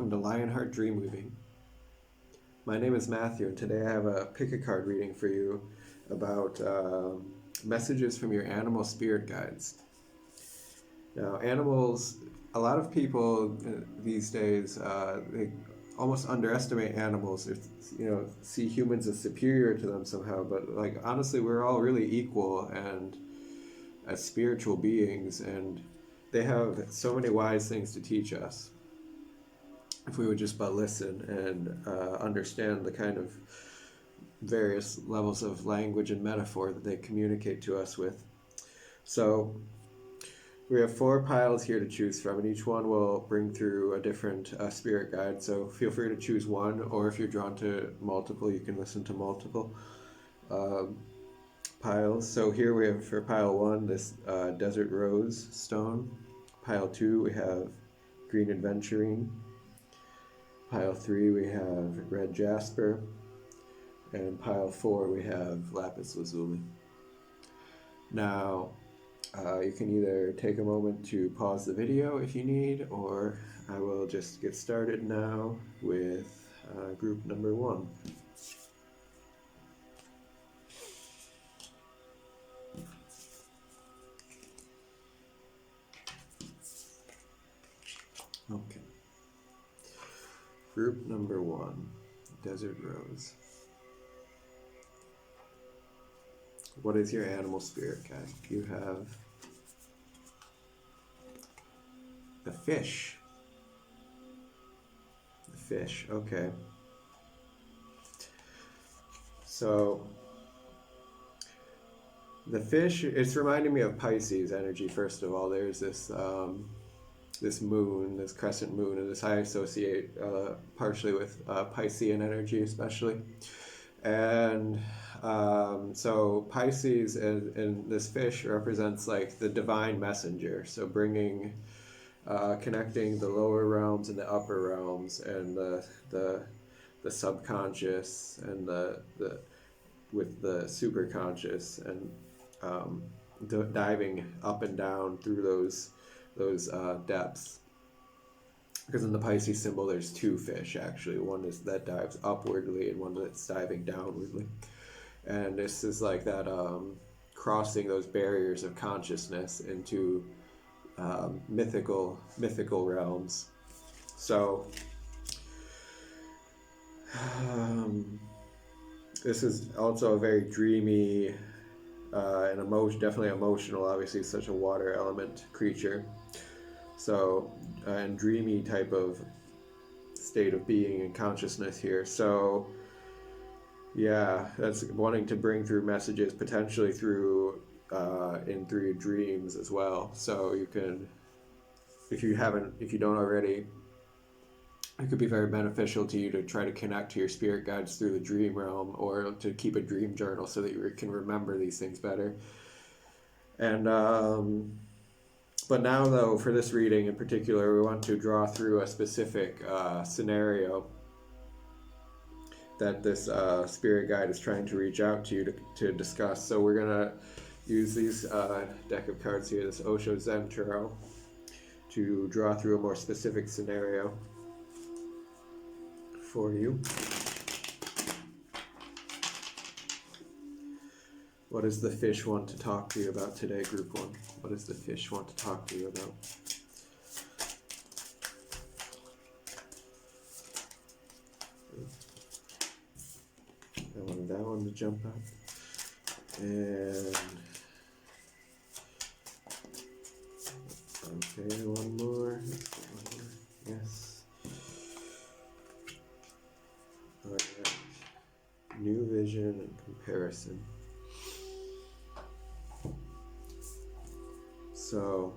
welcome to Lionheart Dreamweaving. My name is Matthew, and today I have a pick-a-card reading for you about messages from your animal spirit guides. Now, animals, a lot of people these days, they almost underestimate animals, see humans as superior to them somehow, but honestly, we're all really equal and as spiritual beings, and they have so many wise things to teach us if we would just but listen and understand the kind of various levels of language and metaphor that they communicate to us with. So we have 4 piles here to choose from, and each one will bring through a different spirit guide. So feel free to choose one, or if you're drawn to multiple, you can listen to multiple piles. So here we have for pile 1 this desert rose stone. Pile 2 we have green Adventurine. Pile 3 we have red Jasper. And pile 4 we have Lapis Lazuli. Now, you can either take a moment to pause the video if you need, or I will just get started now with group number 1. Okay. Group number 1, Desert Rose. What is your animal spirit guide? You have the fish. The fish, okay. So, the fish, it's reminding me of Pisces energy, first of all. There's this this moon, this crescent moon, and this I associate partially with Piscean energy especially. And so Pisces and this fish represents like the divine messenger, so bringing, connecting the lower realms and the upper realms, and the subconscious and the with the superconscious, and diving up and down through those depths. Because in the Pisces symbol there's 2 fish actually, one is that dives upwardly and one that's diving downwardly, and this is like that crossing those barriers of consciousness into mythical realms. So this is also a very dreamy and definitely emotional, obviously such a water element creature. So, and dreamy type of state of being and consciousness here. So, yeah, that's wanting to bring through messages potentially through your dreams as well. So you can, if you don't already, it could be very beneficial to you to try to connect to your spirit guides through the dream realm, or to keep a dream journal so that you can remember these things better. And but now, though, for this reading in particular, we want to draw through a specific scenario that this spirit guide is trying to reach out to you to discuss. So we're going to use these deck of cards here, this Osho Zen Tarot, to draw through a more specific scenario for you. What does the fish want to talk to you about today, Group 1? What does the fish want to talk to you about? I wanted that one to jump up. And okay, one more. Yes. All right. New vision and comparison. So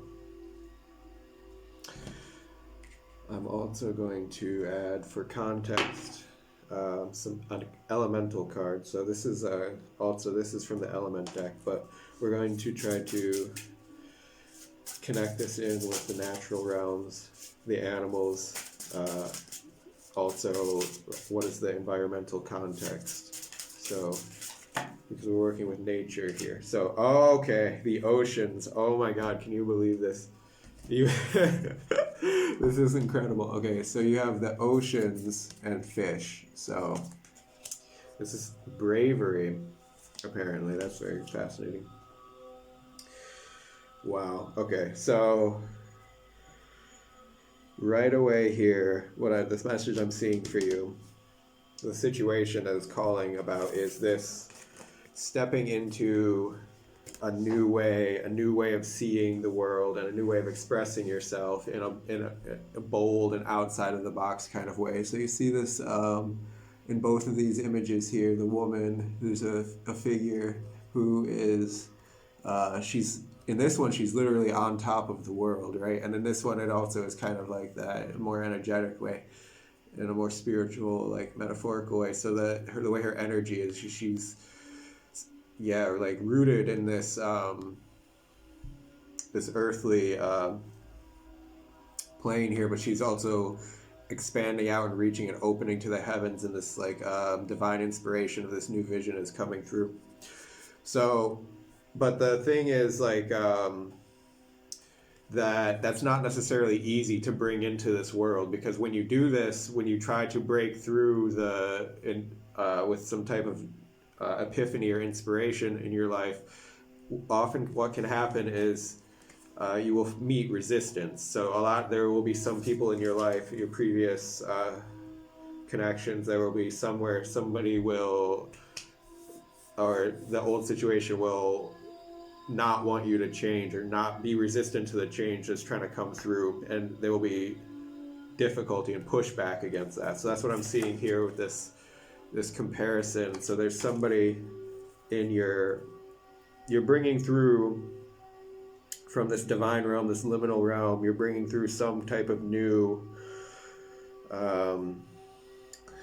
I'm also going to add, for context, some elemental cards. So this is this is from the element deck, but we're going to try to connect this in with the natural realms, the animals, also what is the environmental context. So because we're working with nature here. So, okay, the oceans. Oh my God, can you believe this? This is incredible. Okay, so you have the oceans and fish. So this is bravery, apparently. That's very fascinating. Wow. Okay, so right away here, this message I'm seeing for you, the situation that is calling about is this stepping into a new way of seeing the world, and a new way of expressing yourself in a bold and outside of the box kind of way. So you see this in both of these images here. The woman, who's a figure who is, she's, in this one, she's literally on top of the world, right? And in this one, it also is kind of like that, in a more energetic way, in a more spiritual, like metaphorical way. So that the way her energy is, she's like rooted in this this earthly plane here, but she's also expanding out and reaching and opening to the heavens, and this like divine inspiration of this new vision is coming through. So, but the thing is, like, that's not necessarily easy to bring into this world, because when you do this, when you try to break through with some type of epiphany or inspiration in your life, often what can happen is you will meet resistance. So there will be some people in your life, your previous connections, there will be somewhere somebody will, or the old situation will not want you to change, or not be resistant to the change that's trying to come through, and there will be difficulty and pushback against that. So that's what I'm seeing here with this comparison. So there's somebody you're bringing through from this divine realm, this liminal realm. You're bringing through some type of new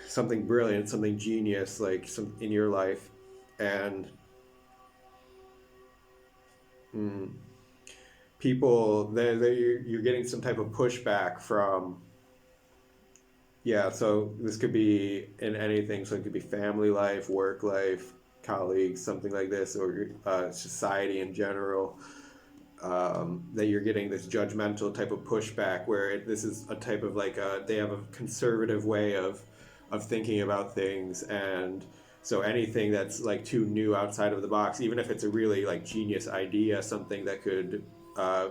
something brilliant, something genius, like some in your life, and people, you're getting some type of pushback from. Yeah, so this could be in anything. So it could be family life, work life, colleagues, something like this, or society in general. That you're getting this judgmental type of pushback, where this is a type of like they have a conservative way of thinking about things, and so anything that's like too new, outside of the box, even if it's a really like genius idea, something that could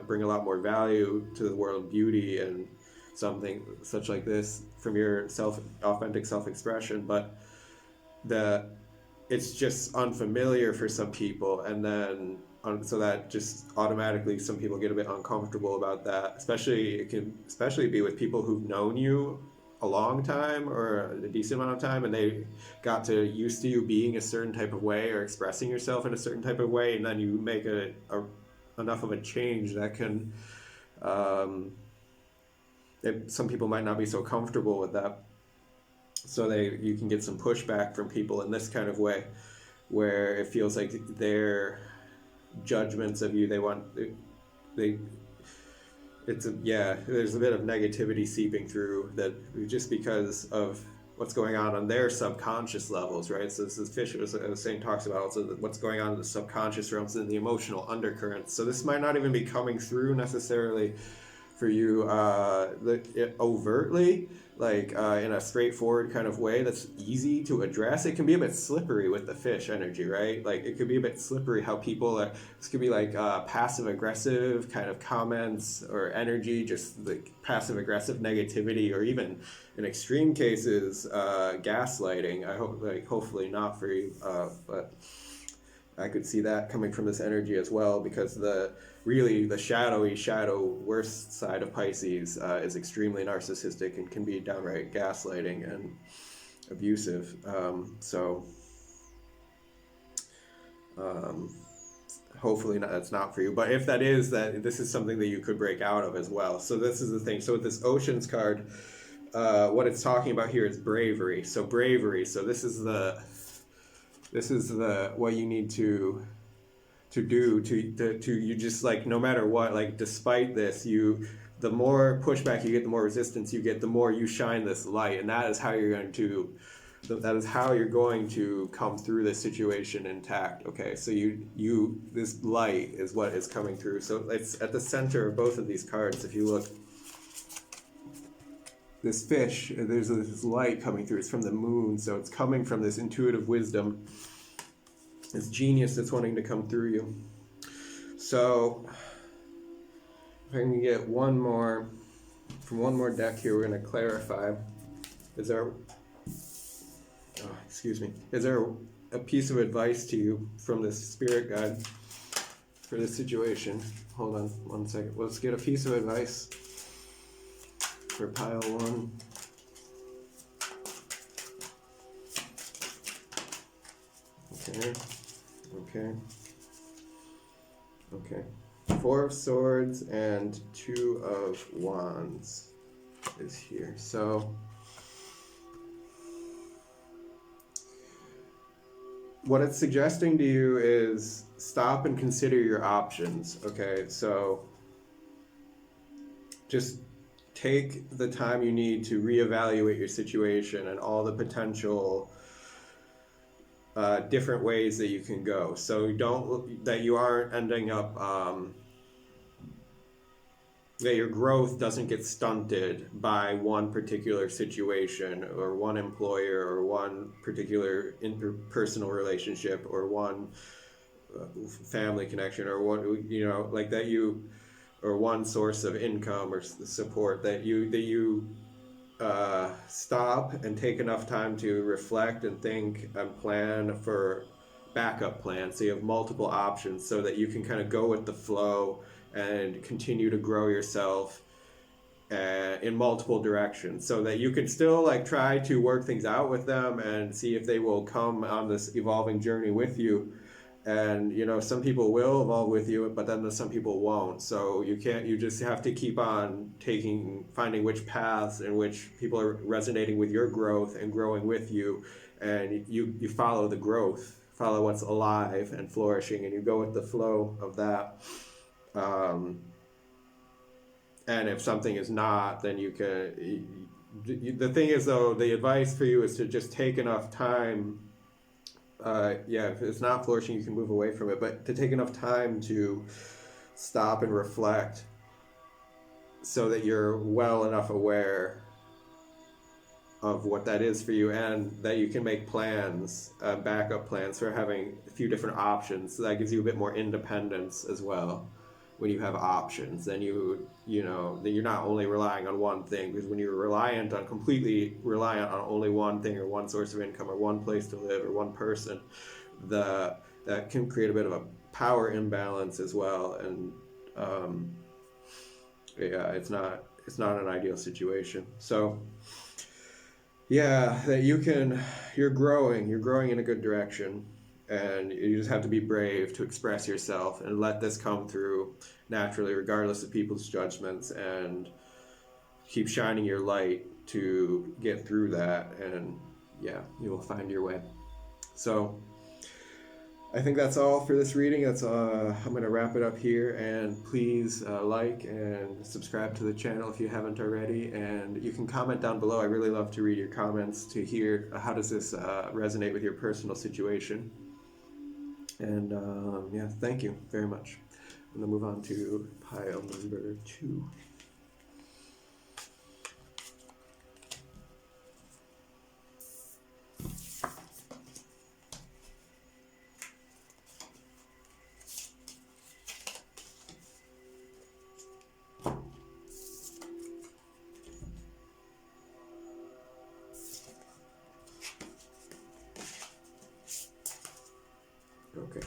bring a lot more value to the world, beauty and something such like this from your authentic self-expression, but it's just unfamiliar for some people, and then so that just automatically some people get a bit uncomfortable about that. It can especially be with people who've known you a long time, or a decent amount of time, and they got used to you being a certain type of way or expressing yourself in a certain type of way, and then you make enough of a change that can some people might not be so comfortable with that. So you can get some pushback from people in this kind of way, where it feels like their judgments of you, there's a bit of negativity seeping through, that just because of what's going on their subconscious levels, right? So this is Fisher was saying, talks about also what's going on in the subconscious realms and the emotional undercurrents. So this might not even be coming through necessarily for you overtly, like in a straightforward kind of way that's easy to address. It can be a bit slippery with the fish energy, right? Like it could be a bit slippery how people this could be like passive aggressive kind of comments or energy, just like passive aggressive negativity, or even in extreme cases gaslighting. I hope, like, hopefully not for you, but I could see that coming from this energy as well, because the shadow worst side of Pisces is extremely narcissistic and can be downright gaslighting and abusive. Hopefully that's not for you, but if that is, this is something that you could break out of as well. So this is the thing. So with this Oceans card, what it's talking about here is bravery. So bravery. So this is what you need to do to you, just like, no matter what, like despite this, the more pushback you get, the more resistance you get, the more you shine this light, and that is how you're going to come through this situation intact. Okay, so this light is what is coming through. So it's at the center of both of these cards. If you look, this fish, there's this light coming through. It's from the moon, so it's coming from this intuitive wisdom, this genius that's wanting to come through you. So if I can get one more, from one more deck here, we're going to clarify. Is there, is there a piece of advice to you from this spirit guide for this situation? Hold on one second. Let's get a piece of advice for pile one. Okay. Four of Swords and Two of Wands is here. So what it's suggesting to you is stop and consider your options. Okay, so just take the time you need to reevaluate your situation and all the potential different ways that you can go. So you aren't ending up, that your growth doesn't get stunted by one particular situation or one employer or one particular interpersonal relationship or one family connection or one, like that or one source of income or support, that you stop and take enough time to reflect and think and plan for backup plans, so you have multiple options so that you can kind of go with the flow and continue to grow yourself in multiple directions, so that you can still like try to work things out with them and see if they will come on this evolving journey with you. And some people will evolve with you, but then some people won't. So you just have to keep on finding which paths and which people are resonating with your growth and growing with you. And you follow the growth, follow what's alive and flourishing, and you go with the flow of that. And if something is not, then you can, the thing is though, the advice for you is to just take enough time. If it's not flourishing, you can move away from it, but to take enough time to stop and reflect so that you're well enough aware of what that is for you, and that you can make plans, backup plans for having a few different options. So that gives you a bit more independence as well. When you have options, then then you're not only relying on one thing, because when you're completely reliant on only one thing or one source of income or one place to live or one person, that can create a bit of a power imbalance as well. And it's not an ideal situation. So that you're growing in a good direction. And you just have to be brave to express yourself and let this come through naturally, regardless of people's judgments, and keep shining your light to get through that. And you will find your way. So I think that's all for this reading. I'm going to wrap it up here, and please like and subscribe to the channel if you haven't already, and you can comment down below. I really love to read your comments to hear how does this resonate with your personal situation. And thank you very much. I'm going to move on to pile number 2. Okay.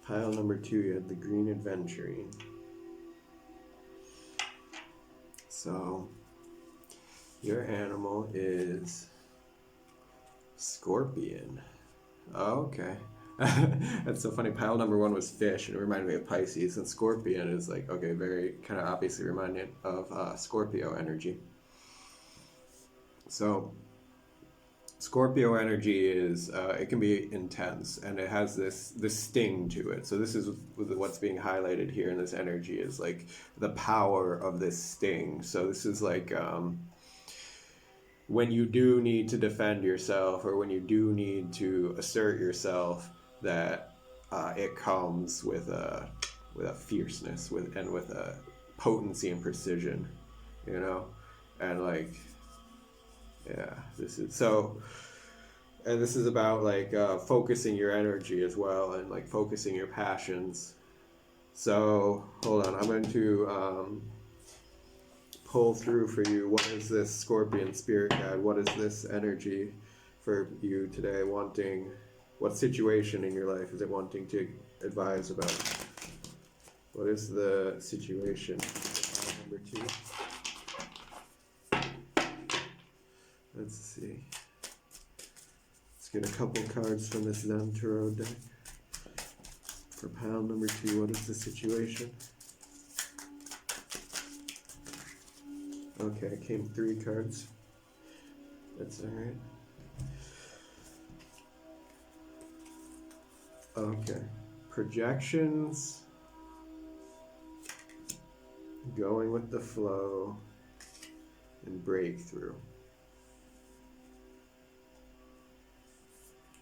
Pile number 2, you had the green Adventurine. So, your animal is Scorpion. Oh, okay. That's so funny. Pile number 1 was fish, and it reminded me of Pisces, and Scorpion is like, okay, very kind of obviously reminded of Scorpio energy. So, Scorpio energy is, it can be intense, and it has this sting to it. So this is what's being highlighted here in this energy, is like the power of this sting. So this is like when you do need to defend yourself, or when you do need to assert yourself, that it comes with a fierceness, with a potency and precision, And like, yeah, this is so, and this is about like focusing your energy as well, and like focusing your passions. So hold on, I'm going to pull through for you. What is this Scorpion spirit guide? What is this energy for you today? Wanting, what situation in your life is it wanting to advise about? What is the situation? Number 2. Let's see. Let's get a couple cards from this Zen Tarot deck. For pile number 2, what is the situation? Okay, it came 3 cards. That's alright. Okay. Projections. Going with the flow. And breakthrough.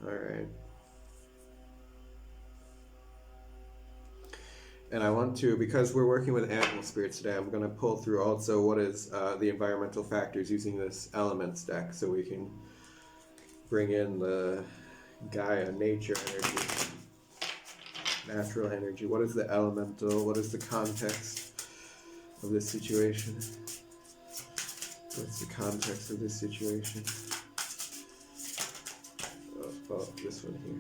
Alright. And I want to, because we're working with animal spirits today, I'm going to pull through also what is the environmental factors using this elements deck, so we can bring in the Gaia, nature energy, natural energy. What is the elemental? What is the context of this situation? What's the context of this situation? Oh, this one here.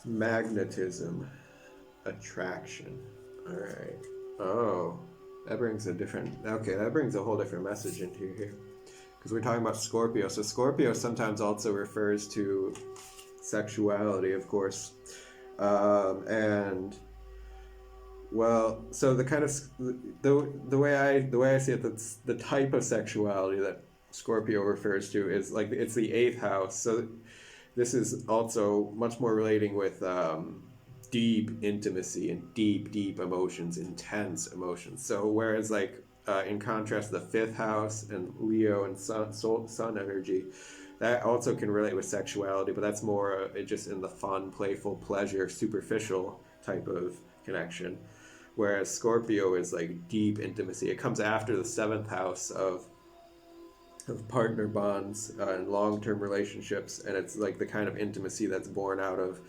Magnetism. Attraction. Alright. Oh. That brings a different... Okay, that brings a whole different message into here. Because we're talking about Scorpio. So Scorpio sometimes also refers to sexuality, of course. And... Well, so the kind of... The way I see it, that's the type of sexuality that Scorpio refers to is like it's the 8th house. So this is also much more relating with deep intimacy and deep emotions, intense emotions. So whereas like in contrast, the 5th house and Leo and sun energy, that also can relate with sexuality, but that's more just in the fun, playful, pleasure, superficial type of connection. Whereas Scorpio is like deep intimacy. It comes after the 7th house of partner bonds and long-term relationships, and it's like the kind of intimacy that's born out of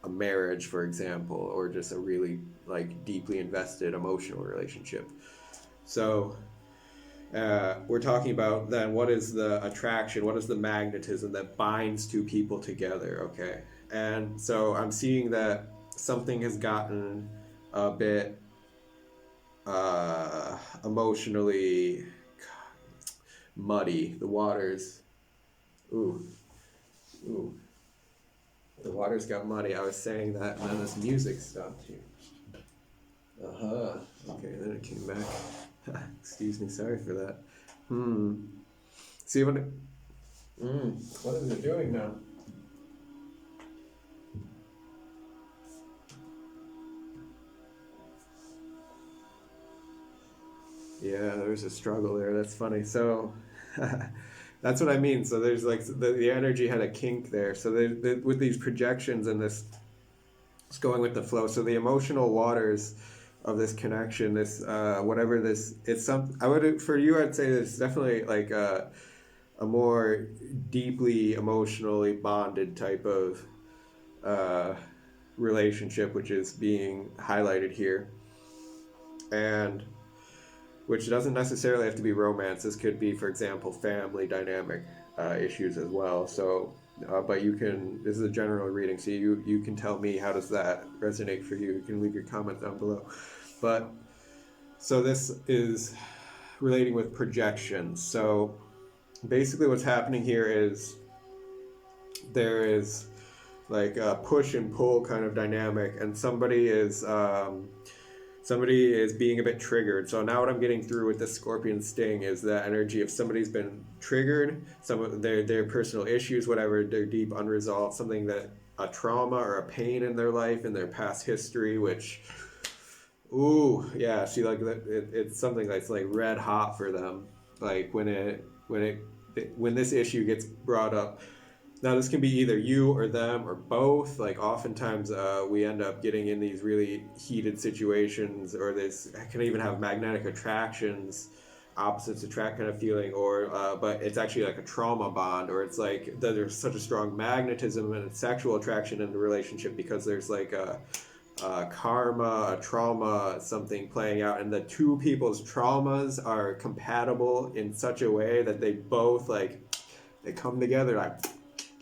a marriage, for example, or just a really like deeply invested emotional relationship. So we're talking about then what is the attraction, what is the magnetism that binds two people together, okay? And so I'm seeing that something has gotten a bit emotionally muddy. The waters, ooh, the waters got muddy. I was saying that, and then this music stopped here. Okay, then it came back. Excuse me, sorry for that. See what it... What is it doing now? Yeah, there's a struggle there. That's funny. So that's what I mean. So there's like the energy had a kink there. So with these projections and this, it's going with the flow. So the emotional waters of this connection, this whatever this, it's some. I would, for you, I'd say it's definitely like a more deeply emotionally bonded type of relationship, which is being highlighted here, and which doesn't necessarily have to be romance. This could be, for example, family dynamic issues as well. So, but you can, this is a general reading, so you can tell me how does that resonate for you. You can leave your comment down below. But, so this is relating with projections. So basically what's happening here is there is like a push and pull kind of dynamic, and somebody is being a bit triggered. So now what I'm getting through with the Scorpion sting is the energy of somebody's been triggered, some of their personal issues, whatever, their deep unresolved, something that a trauma or a pain in their life, in their past history, which, ooh, yeah, see, like it's something that's like red hot for them. Like when this issue gets brought up, Now, this can be either you or them or both. Like, oftentimes we end up getting in these really heated situations, or this can even have magnetic attractions, opposites attract kind of feeling, or but it's actually like a trauma bond, or it's like there's such a strong magnetism and sexual attraction in the relationship because there's like a karma, a trauma, something playing out, and the two people's traumas are compatible in such a way that they both like they come together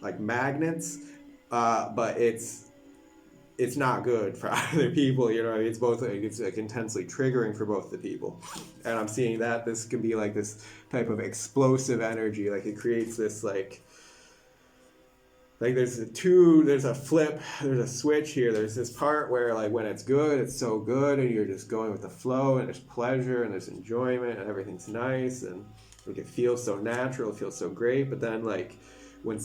like magnets, but it's not good for either people. You know, it's both like, it's like intensely triggering for both the people, and I'm seeing that this can be like this type of explosive energy. Like it creates this like there's a flip, there's a switch here. There's this part where like when it's good, it's so good, and you're just going with the flow, and there's pleasure, and there's enjoyment, and everything's nice, and like it feels so natural, it feels so great. But then like when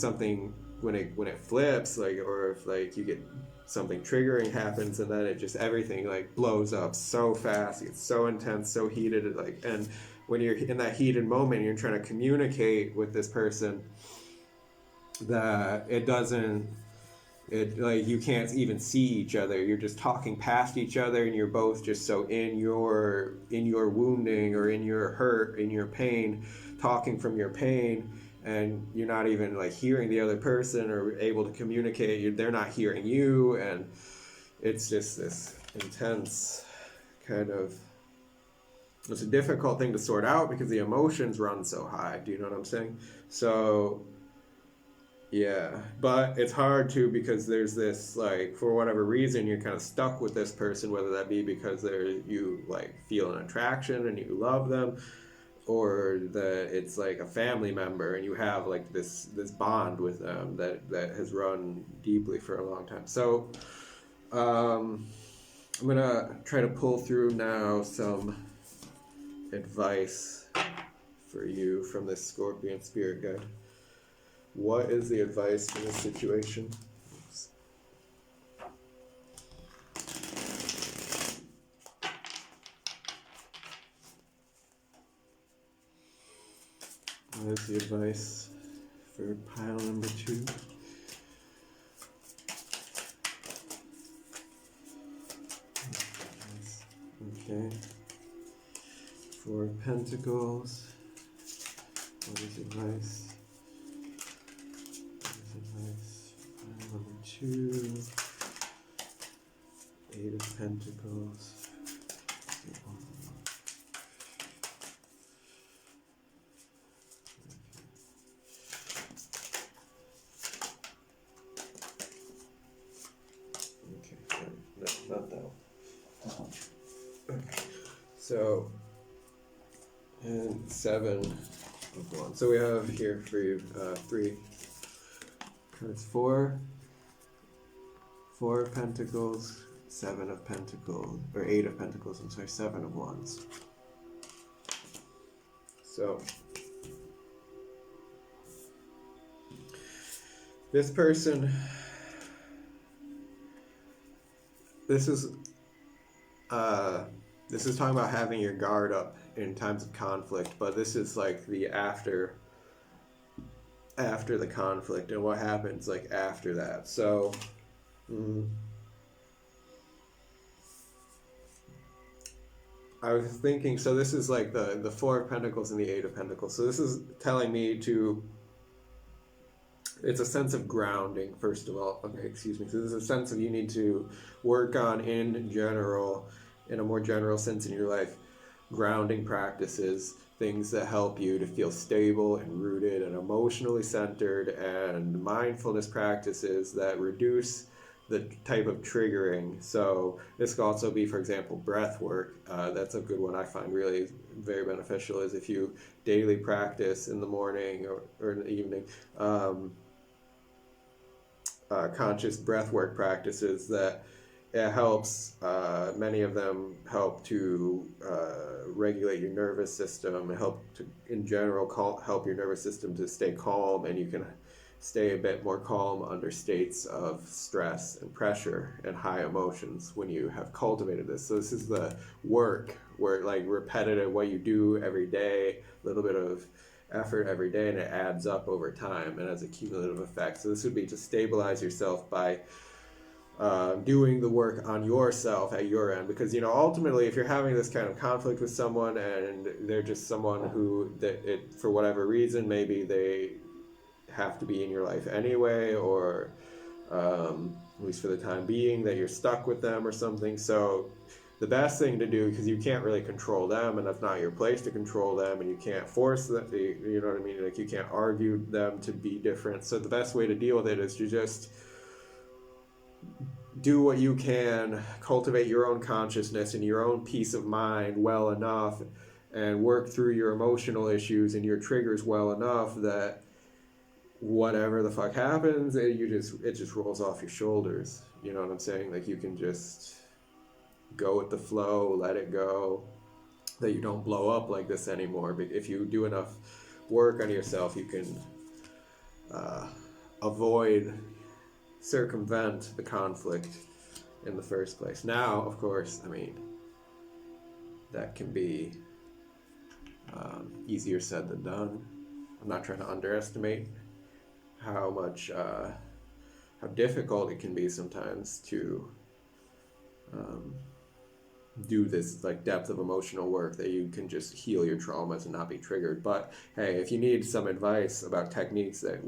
it flips, like, or if like you get something triggering happens, and then it just everything like blows up so fast, it gets so intense, so heated, like, and when you're in that heated moment, you're trying to communicate with this person that it like you can't even see each other, you're just talking past each other, and you're both just so in your wounding or in your hurt, in your pain, talking from your pain, and you're not even like hearing the other person or able to communicate. They're not hearing you, and it's just this intense kind of, it's a difficult thing to sort out because the emotions run so high. Do you know what I'm saying? So yeah, but it's hard too because there's this like, for whatever reason you're kind of stuck with this person, whether that be because you like feel an attraction and you love them, or that it's like a family member and you have like this bond with them that has run deeply for a long time. So I'm gonna try to pull through now some advice for you from this Scorpion spirit guide. What is the advice for this situation? Oops. What is the advice for pile number 2? Okay. 4 of Pentacles. What is advice? Number 2, 8 of Pentacles. Okay, no, not that one. Okay, so, and 7 of Wands. So we have here for you 3 cards. 4 of Pentacles, 7 of Pentacles, or 8 of Pentacles, I'm sorry, 7 of Wands. So, this person, this is talking about having your guard up in times of conflict, but this is like the after the conflict and what happens like after that. So I was thinking, so this is like the 4 of Pentacles and the 8 of Pentacles. So this is telling me it's a sense of grounding, first of all. Okay, excuse me. So this is a sense of you need to work on in a more general sense in your life, grounding practices, things that help you to feel stable and rooted and emotionally centered, and mindfulness practices that reduce the type of triggering. So this could also be, for example, breath work. That's a good one I find really very beneficial, is if you daily practice in the morning or in the evening, conscious breath work practices that it helps. Many of them help to regulate your nervous system, help to, in general, help your nervous system to stay calm, and you can stay a bit more calm under states of stress and pressure and high emotions when you have cultivated this. So this is the work where like repetitive, what you do every day, a little bit of effort every day, and it adds up over time and has a cumulative effect. So this would be to stabilize yourself by doing the work on yourself at your end, because ultimately if you're having this kind of conflict with someone and they're just someone who for whatever reason, maybe they have to be in your life anyway, or at least for the time being, that you're stuck with them or something. So the best thing to do, because you can't really control them, and that's not your place to control them, and you can't force them, you know what I mean, like you can't argue them to be different. So the best way to deal with it is to just do what you can, cultivate your own consciousness and your own peace of mind well enough, and work through your emotional issues and your triggers well enough that whatever the fuck happens, it just rolls off your shoulders. You know what I'm saying? Like you can just go with the flow, let it go, that you don't blow up like this anymore. But if you do enough work on yourself, you can circumvent the conflict in the first place. Now, of course, I mean, that can be easier said than done. I'm not trying to underestimate how much, how difficult it can be sometimes to do this like depth of emotional work, that you can just heal your traumas and not be triggered. But hey, if you need some advice about techniques that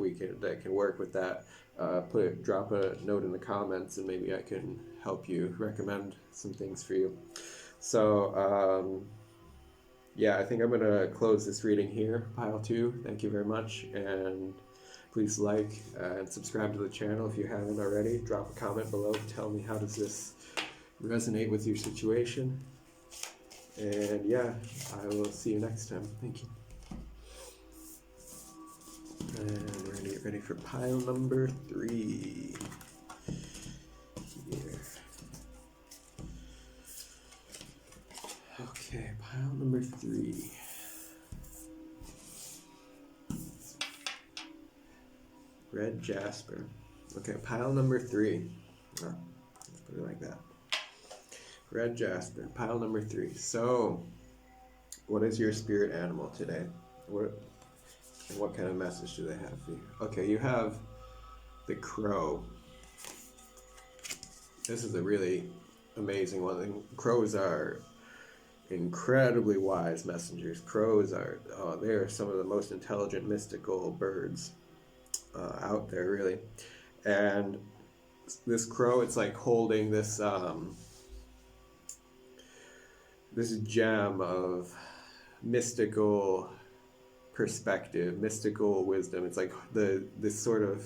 can work with that, drop a note in the comments, and maybe I can help you recommend some things for you. So yeah, I think I'm gonna close this reading here, pile 2. Thank you very much, and please like and subscribe to the channel if you haven't already. Drop a comment below, tell me how does this resonate with your situation. And yeah, I will see you next time. Thank you. And we're gonna get ready for pile number 3 here. Okay, pile number 3. Red Jasper. Okay, pile number 3. Oh, let's put it like that. Red Jasper, pile number 3. So, what is your spirit animal today? What kind of message do they have for you? Okay, you have the crow. This is a really amazing one. And crows are incredibly wise messengers. Crows are, they are some of the most intelligent, mystical birds out there, really. And this crow, it's like holding this this gem of mystical perspective, mystical wisdom. It's like this sort of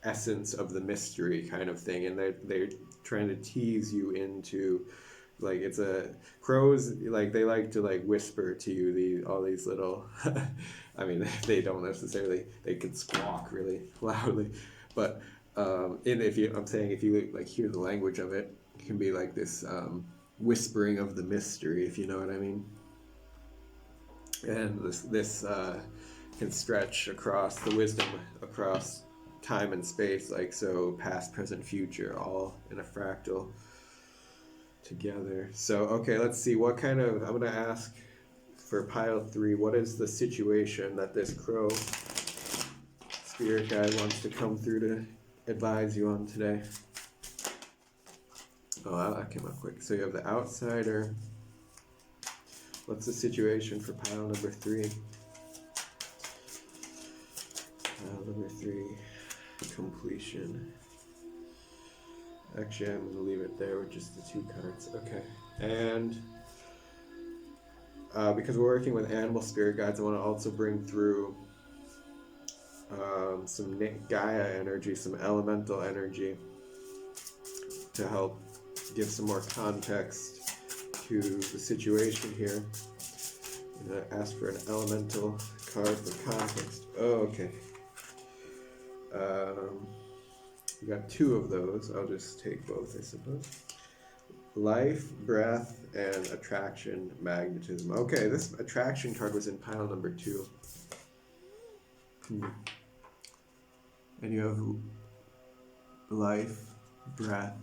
essence of the mystery kind of thing, and they're trying to tease you into, like, it's a crows, like they like to like whisper to you all these little I mean, they don't necessarily, they can squawk really loudly, but if you like hear the language of it, it can be like this whispering of the mystery, if you know what I mean. And this can stretch across the wisdom, across time and space, like so, past, present, future, all in a fractal together. So okay, let's see what kind of, I'm gonna ask for pile 3, what is the situation that this crow spirit guide wants to come through to advise you on today? Oh, that came up quick. So you have the outsider. What's the situation for pile number 3? Pile number 3, completion. Actually, I'm going to leave it there with just the 2 cards. Okay. And because we're working with animal spirit guides, I want to also bring through some Gaia energy, some elemental energy, to help give some more context to the situation here. I'm going to ask for an elemental card for context. Oh, okay. We got 2 of those. I'll just take both, I suppose. Life, breath, and attraction, magnetism. Okay, this attraction card was in pile number 2. And you have life, breath,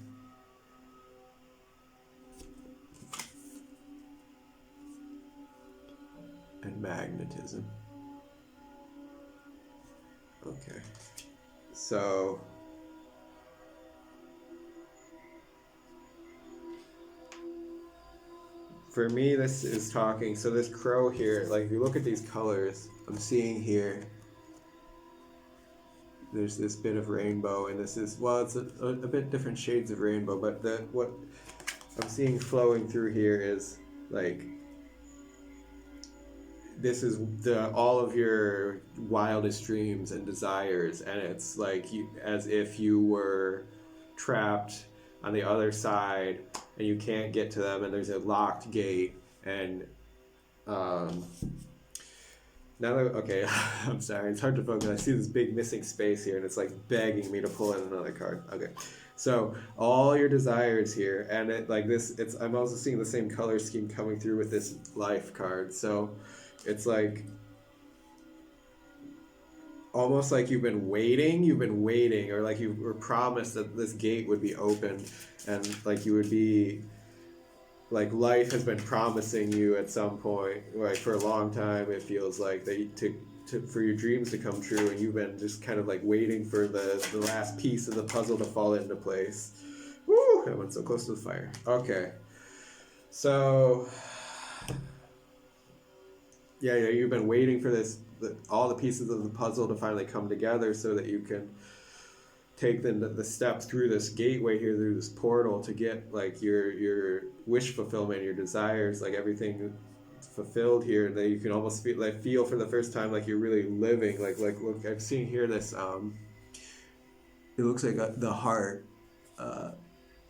and magnetism. Okay. So for me, this is talking. So this crow here, like if you look at these colors, I'm seeing here. There's this bit of rainbow, and this is, well, it's a bit different shades of rainbow, but what I'm seeing flowing through here is like this is all of your wildest dreams and desires, and it's like you, as if you were trapped on the other side and you can't get to them, and there's a locked gate, and um, now that, okay, I'm sorry, it's hard to focus. I see this big missing space here, and it's like begging me to pull in another card. Okay, so all your desires here, and it like this. It's I'm also seeing the same color scheme coming through with this life card. So it's like almost like you've been waiting, or like you were promised that this gate would be opened, and like you would be like life has been promising you at some point, like for a long time. It feels like that for your dreams to come true, and you've been just kind of like waiting for the last piece of the puzzle to fall into place. Woo! I went so close to the fire. Okay, so yeah, you've been waiting for all the pieces of the puzzle to finally come together, so that you can take the step through this gateway here, through this portal, to get like your wish fulfillment, your desires, like everything fulfilled here, that you can almost feel for the first time like you're really living. Like look, I'm seeing here this it looks like the heart.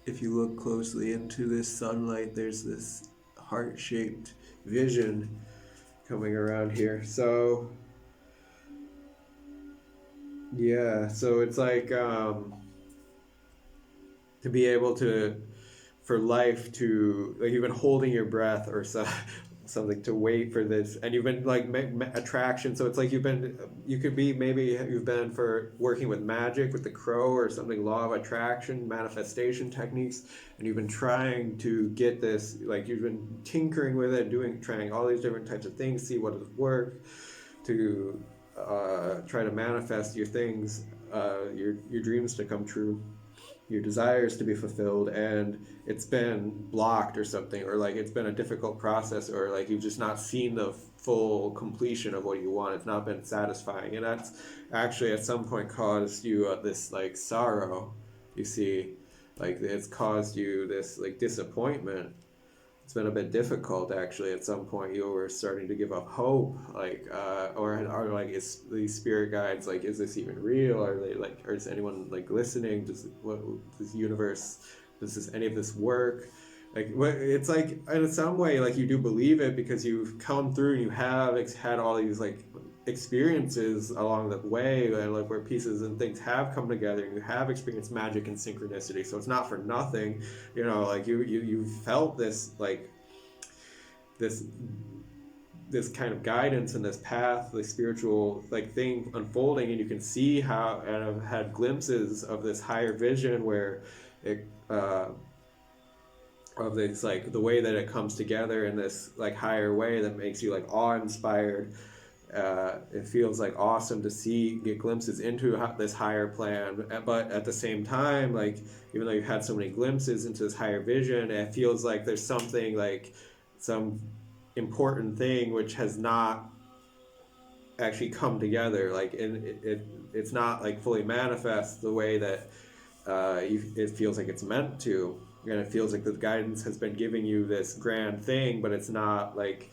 If you look closely into this sunlight, there's this heart-shaped vision coming around here. So yeah, so it's like to be able to, for life to, like you've been holding your breath or something to wait for this, and you've been like attraction. So it's like you could be, maybe you've been for working with magic with the crow or something, law of attraction, manifestation techniques, and you've been trying to get this, like you've been tinkering with it, trying all these different types of things, see what would work to try to manifest your things, your dreams to come true, your desires to be fulfilled, and it's been blocked or something, or like it's been a difficult process, or like you've just not seen the full completion of what you want. It's not been satisfying, and that's actually at some point caused you this like sorrow. You see, like it's caused you this like disappointment. It's been a bit difficult actually. At some point you were starting to give up hope, like or like, is these spirit guides, like, is this even real? Are they like, or is anyone like listening? Does this universe, does this any of this work? Like what, it's like in some way like you do believe it, because you've come through and you have had all these like experiences along the way, and like where pieces and things have come together, and you have experienced magic and synchronicity. So it's not for nothing, like you felt this like this kind of guidance and this path, the spiritual like thing unfolding, and you can see how, and I've had glimpses of this higher vision where it of this like the way that it comes together in this like higher way that makes you like awe-inspired. It feels like awesome to get glimpses into this higher plan, but at the same time, like even though you've had so many glimpses into this higher vision, it feels like there's something, like some important thing which has not actually come together, like it's not like fully manifest the way that it feels like it's meant to, and it feels like the guidance has been giving you this grand thing, but it's not like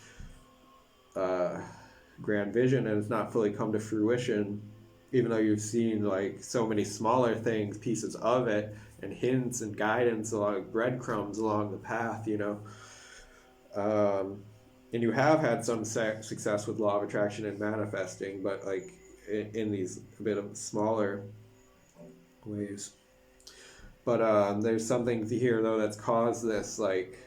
grand vision, and it's not fully come to fruition, even though you've seen like so many smaller things, pieces of it, and hints and guidance along, breadcrumbs along the path, and you have had some success with law of attraction and manifesting, but like in these a bit of smaller ways. But there's something here though that's caused this like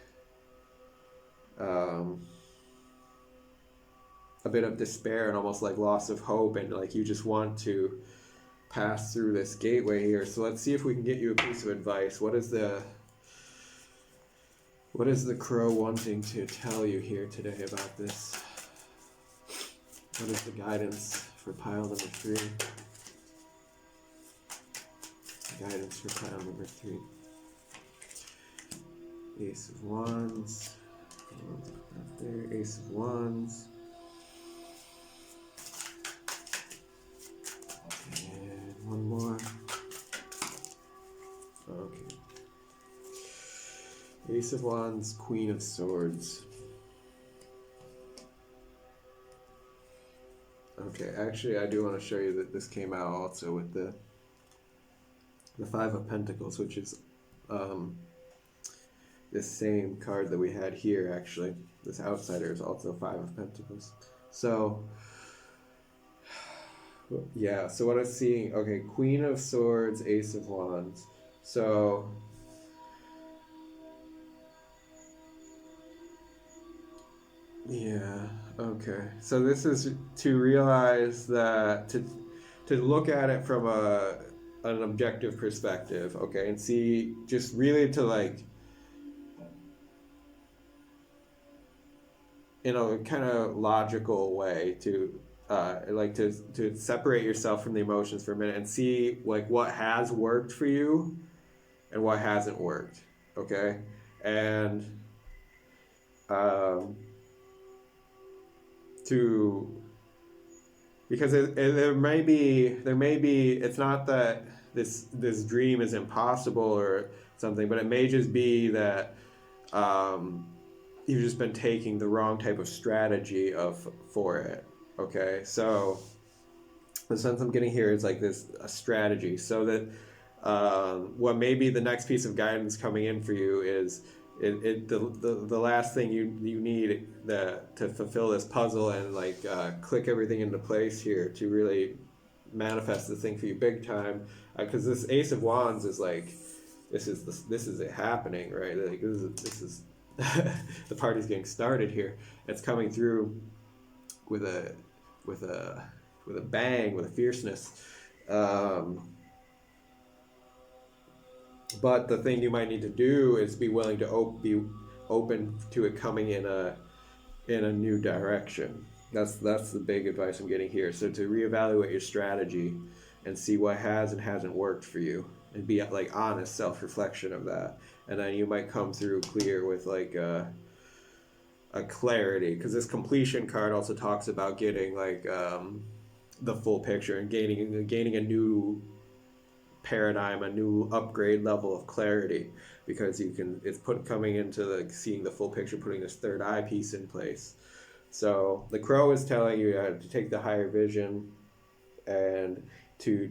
a bit of despair and almost like loss of hope, and like you just want to pass through this gateway here. So let's see if we can get you a piece of advice. What is the crow wanting to tell you here today about this? What is the guidance for pile number 3? guidance for pile number 3. Ace of Wands. Up there. Ace of Wands. And one more. Okay. Ace of Wands, Queen of Swords. Okay, actually I do want to show you that this came out also with the Five of Pentacles, which is this same card that we had here actually. This outsider is also Five of Pentacles. So, yeah, so what I'm seeing, okay, Queen of Swords, Ace of Wands. So, yeah, okay. So this is to realize that, to look at it from an objective perspective, okay, and see, just really to like, in a kind of logical way to like to separate yourself from the emotions for a minute and see like what has worked for you and what hasn't worked, okay? And because there may be it's not that this dream is impossible or something, but it may just be that you've just been taking the wrong type of strategy for it. Okay, so the sense I'm getting here is like a strategy, so that what may be the next piece of guidance coming in for you is the last thing you need to fulfill this puzzle and like click everything into place here to really manifest this thing for you big time, because this Ace of Wands is like this is it happening, right? Like this is the party's getting started here. It's coming through with a bang, with a fierceness. But the thing you might need to do is be willing to be open to it coming in a new direction. That's the big advice I'm getting here. So to reevaluate your strategy and see what has and hasn't worked for you, and be like honest self-reflection of that. And then you might come through clear with like a clarity, because this completion card also talks about getting like the full picture and gaining a new paradigm, a new upgrade level of clarity, because it's coming into like seeing the full picture, putting this third eye piece in place. So the crow is telling you to take the higher vision and to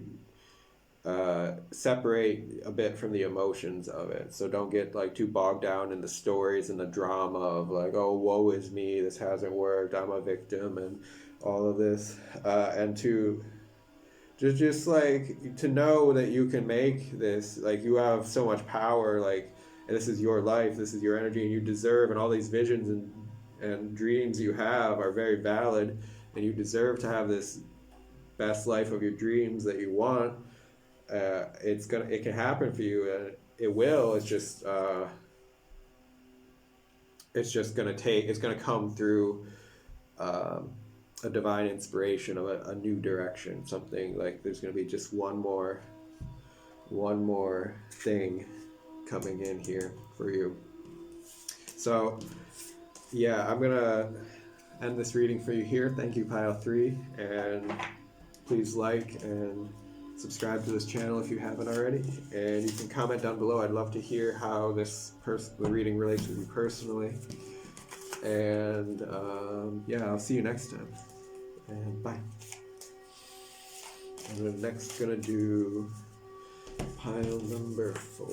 separate a bit from the emotions of it. So don't get like too bogged down in the stories and the drama of like, oh, woe is me, this hasn't worked, I'm a victim, and all of this, and to just like to know that you can make this, like you have so much power, like, and this is your life, this is your energy, and you deserve, and all these visions and dreams you have are very valid, and you deserve to have this best life of your dreams that you want. It can happen for you, and it will. It's gonna come through a divine inspiration of a new direction. Something like there's gonna be just one more thing coming in here for you. So yeah, I'm gonna end this reading for you here. Thank you, Pile 3, and please like and subscribe to this channel if you haven't already, and you can comment down below. I'd love to hear how the reading relates with you personally, and yeah, I'll see you next time, and bye. I'm next gonna do pile number 4.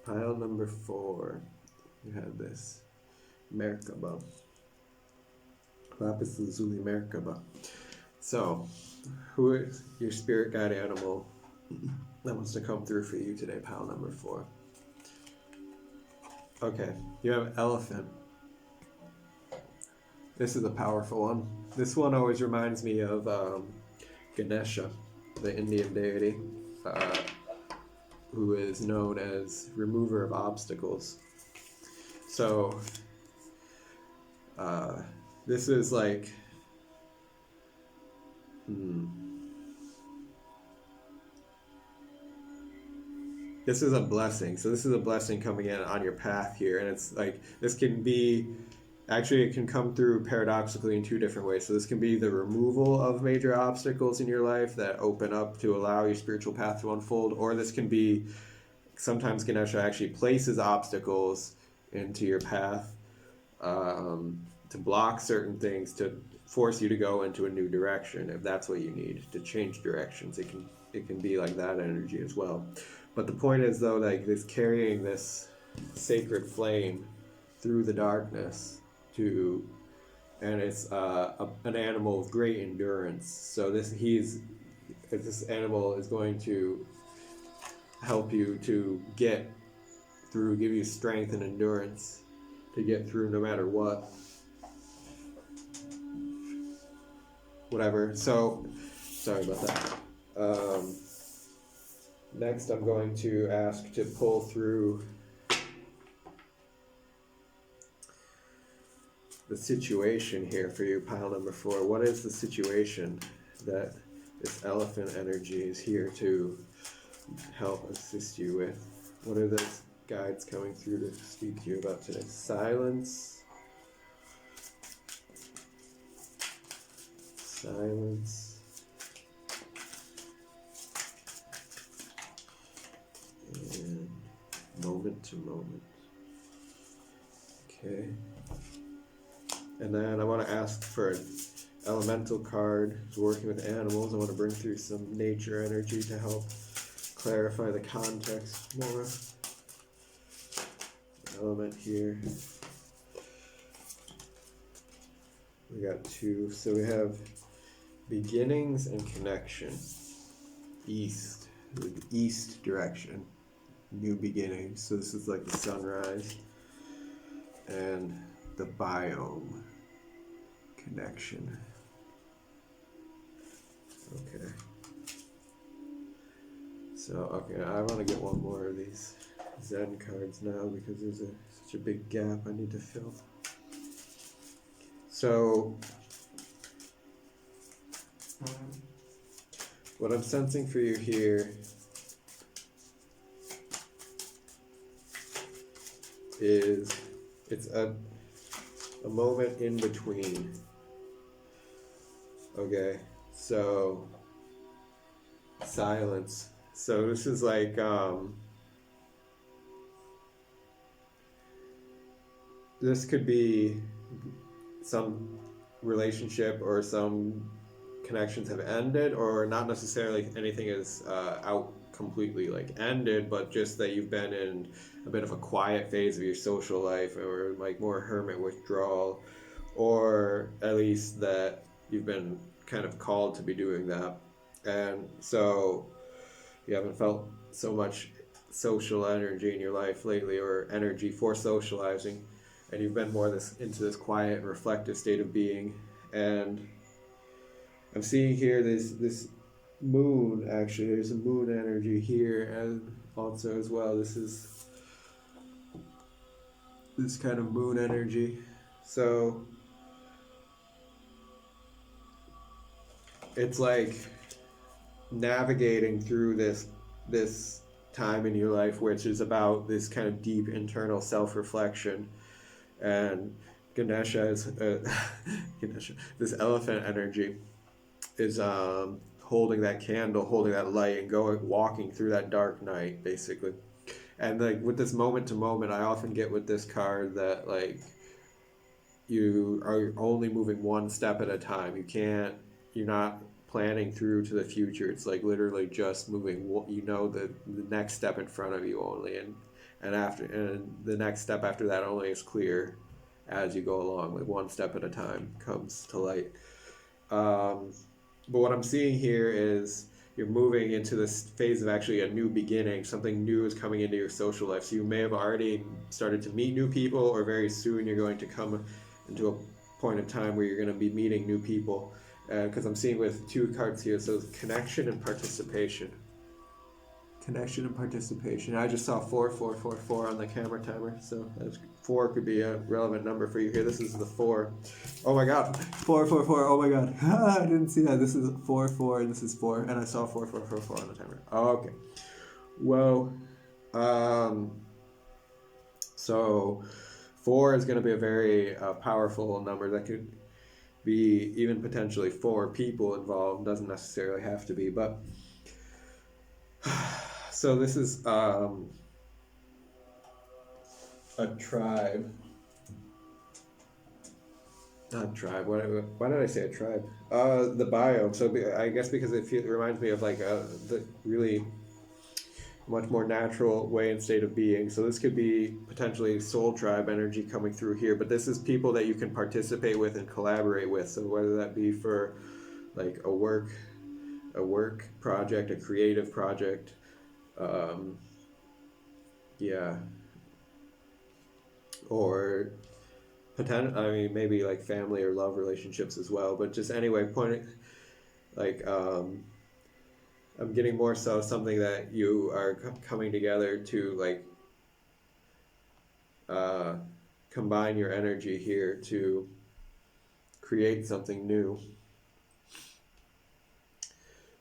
Pile number 4, you have this Merkaba, Lapis Lazuli Merkaba. So, who is your spirit guide animal that wants to come through for you today, pile number 4? Okay, you have elephant. This is a powerful one. This one always reminds me of Ganesha, the Indian deity, who is known as remover of obstacles. So This is like, this is a blessing. So this is a blessing coming in on your path here, and it's like this can be, actually it can come through paradoxically in two different ways. So this can be the removal of major obstacles in your life that open up to allow your spiritual path to unfold, or this can be, sometimes Ganesha actually places obstacles into your path to block certain things, to force you to go into a new direction. If that's what you need to change directions, it can be like that energy as well. But the point is, though, like this carrying this sacred flame through the darkness to, and it's an animal of great endurance. So this animal is going to help you to get through, give you strength and endurance to get through no matter what. Whatever. So, sorry about that. Next, I'm going to ask to pull through the situation here for you, pile number 4. What is the situation that this elephant energy is here to help assist you with? What are those guides coming through to speak to you about today? Silence. Silence. And moment to moment. Okay. And then I want to ask for an elemental card. It's working with animals. I want to bring through some nature energy to help clarify the context more. Element here. We got 2. So we have beginnings and connection. East. The east direction. New beginnings. So this is like the sunrise. And the biome. Connection. Okay. So, okay, I want to get one more of these Zen cards now because there's such a big gap I need to fill. So, what I'm sensing for you here is it's a moment in between. Okay, so silence. So this is like this could be some relationship or some connections have ended, or not necessarily anything is out completely like ended, but just that you've been in a bit of a quiet phase of your social life, or like more hermit withdrawal, or at least that you've been kind of called to be doing that, and so you haven't felt so much social energy in your life lately, or energy for socializing, and you've been more into this quiet and reflective state of being. And I'm seeing here this moon, actually there's a moon energy here, and also as well this is this kind of moon energy. So it's like navigating through this time in your life, which is about this kind of deep internal self-reflection. And Ganesha is Ganesha, this elephant energy is holding that candle, holding that light, and walking through that dark night, basically. And like with this moment to moment, I often get with this card that like you are only moving one step at a time. You're not planning through to the future. It's like literally just moving, the next step in front of you only, and the next step after that only is clear as you go along, like one step at a time comes to light. But what I'm seeing here is you're moving into this phase of actually a new beginning. Something new is coming into your social life. So you may have already started to meet new people, or very soon you're going to come into a point in time where you're going to be meeting new people. Because I'm seeing with 2 cards here, so connection and participation. Connection and participation. I just saw 4444 on the camera timer, so that's 4 could be a relevant number for you here. This is the 4. Oh my god, 444. Oh my god, I didn't see that. This is 4 and this is 4, and I saw 4444 on the timer. Oh, okay. Well, so 4 is going to be a very powerful number that could be even potentially 4 people involved. Doesn't necessarily have to be, but so this is a tribe. Not tribe. Why did I say a tribe? The biome. So I guess because it reminds me of like the really much more natural way and state of being. So this could be potentially soul tribe energy coming through here, but this is people that you can participate with and collaborate with. So whether that be for like a work project, a creative project, yeah, or I mean, maybe like family or love relationships as well. But just anyway, like I'm getting more so something that you are coming together to like combine your energy here to create something new.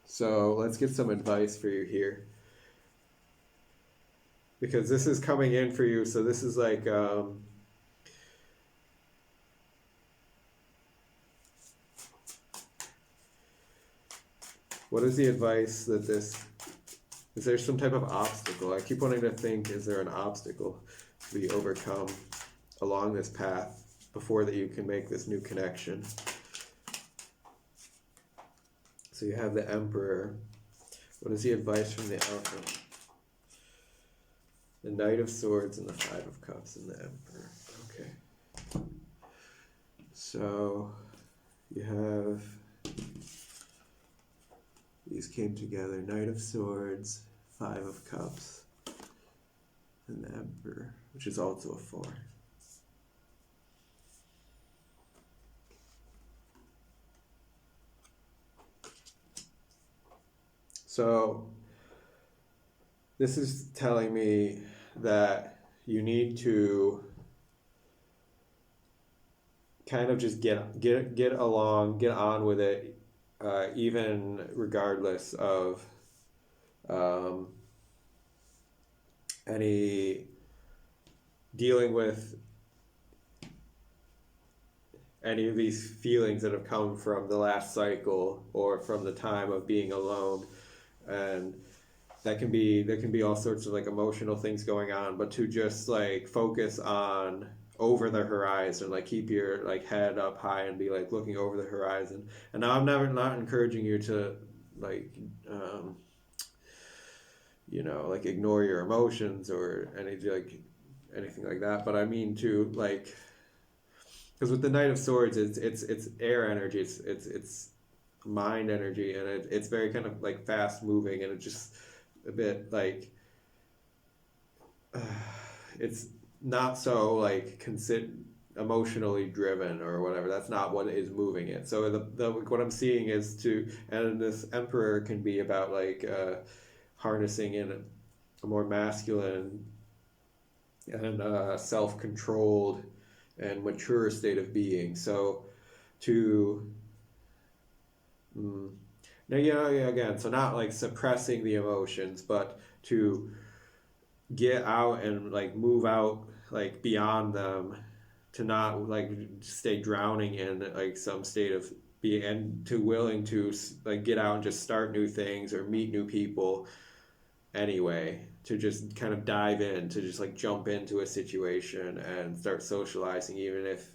So let's get some advice for you here, because this is coming in for you. So this is like what is the advice that is there some type of obstacle? I keep wanting to think, is there an obstacle to be overcome along this path before that you can make this new connection? So you have the Emperor. What is the advice from the Emperor? The Knight of Swords and the Five of Cups and the Emperor. Okay. So you have, these came together, Knight of Swords, Five of Cups, and the Emperor, which is also a 4. So this is telling me that you need to kind of just get along, get on with it, even regardless of any dealing with any of these feelings that have come from the last cycle or from the time of being alone. And there can be all sorts of like emotional things going on, but to just like focus on over the horizon, like keep your like head up high and be like looking over the horizon. And now I'm not encouraging you to like like ignore your emotions or anything like that, but I mean to like, because with the Knight of Swords, it's air energy, it's mind energy, and it's very kind of like fast moving, and it's just a bit like it's not so like emotionally driven or whatever. That's not what is moving it. So what I'm seeing is and this Emperor can be about like harnessing in a more masculine and self-controlled and mature state of being. So again, so not like suppressing the emotions, but to get out and like move out like beyond them, to not like stay drowning in like some state of being, and to willing to like get out and just start new things or meet new people anyway, to just kind of dive in, to just like jump into a situation and start socializing, even if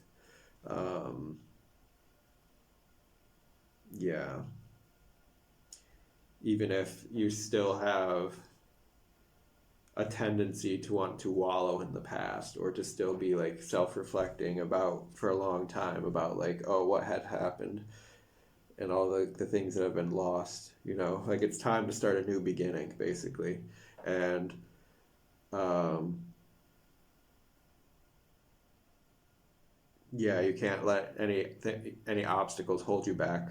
even if you still have a tendency to want to wallow in the past, or to still be like self-reflecting about for a long time about like, oh, what had happened and all the things that have been lost, like it's time to start a new beginning basically. And you can't let any obstacles hold you back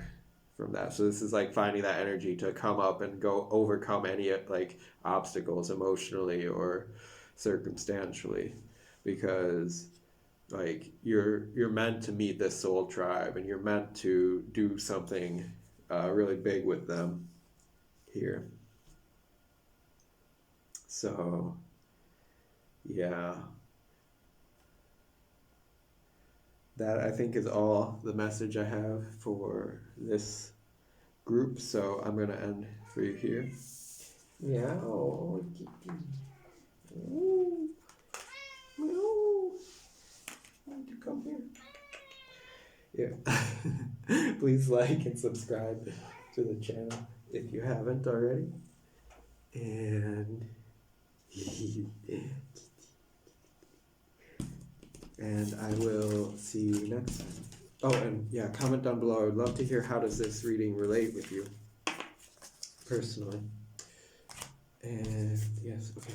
from that. So this is like finding that energy to come up and go overcome any like obstacles emotionally or circumstantially, because like you're meant to meet this soul tribe and you're meant to do something really big with them here. So yeah, that I think is all the message I have for this group. So I'm going to end for you here. Meow. Meow. Meow. Want to come here? Yeah. Please like and subscribe to the channel if you haven't already. And and I will see you next time. Oh, and yeah, comment down below. I would love to hear, how does this reading relate with you personally? And yes, okay.